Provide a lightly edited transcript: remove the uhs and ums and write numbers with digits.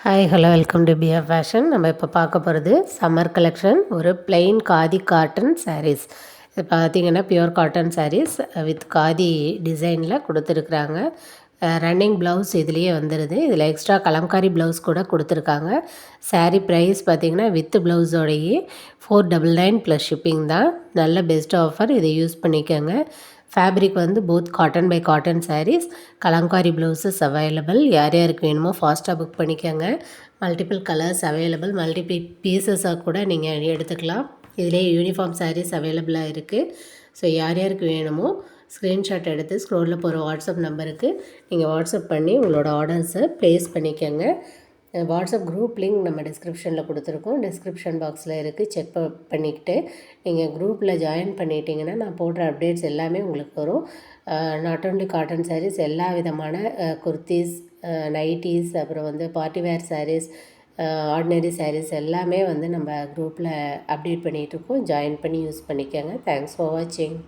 Hi hello welcome to PR fashion. நம்ம இப்போ பார்க்க போகிறது சம்மர் கலெக்ஷன். ஒரு பிளெயின் காதி காட்டன் சாரீஸ். இது பார்த்திங்கன்னா pure cotton saris with khadi டிசைனில் கொடுத்துருக்குறாங்க. ரன்னிங் ப்ளவுஸ் இதுலேயே வந்துடுது. இதில் எக்ஸ்ட்ரா கலம்காரி ப்ளவுஸ் கூட கொடுத்துருக்காங்க. சாரீ ப்ரைஸ் பார்த்திங்கன்னா வித் ப்ளவுஸோடையே 499 ப்ளஸ் ஷிப்பிங் தான். நல்ல பெஸ்ட் ஆஃபர், இதை யூஸ் பண்ணிக்கோங்க. ஃபேப்ரிக் வந்து both cotton by cotton saris. Kalamkari blouses available. யார் யாருக்கு வேணுமோ ஃபாஸ்ட்டாக புக் பண்ணிக்கோங்க. Multiple colours available. மல்டிபிள் பீசஸாக கூட நீங்கள் எடுத்துக்கலாம். இதிலே யூனிஃபார்ம் சாரீஸ் அவைலபிளாக இருக்குது. ஸோ யார் யாருக்கு வேணுமோ ஸ்க்ரீன்ஷாட் எடுத்து ஸ்க்ரோலில் போகிற வாட்ஸ்அப் நம்பருக்கு நீங்கள் வாட்ஸ்அப் பண்ணி உங்களோட ஆர்டர்ஸை ப்ளேஸ் பண்ணிக்கோங்க. வாட்ஸ்அப் குரூப் லிங்க் நம்ம டிஸ்கிரிப்ஷனில் கொடுத்துருக்கோம். டிஸ்கிரிப்ஷன் பாக்ஸில் இருக்குது. செக் பண்ணிக்கிட்டு நீங்கள் குரூப்பில் ஜாயின் பண்ணிட்டீங்கன்னா நான் போடுற அப்டேட்ஸ் எல்லாமே உங்களுக்கு வரும். நாட் ஓன்லி காட்டன் சாரீஸ், எல்லா விதமான குர்த்திஸ், நைட்டிஸ், அப்புறம் வந்து பார்ட்டிவேர் சாரீஸ், ஆர்டினரி சாரீஸ் எல்லாமே வந்து நம்ம குரூப்பில் அப்டேட் பண்ணிகிட்ருக்கோம். ஜாயின் பண்ணி யூஸ் பண்ணிக்கோங்க. தேங்க்ஸ் ஃபார் வாட்சிங்.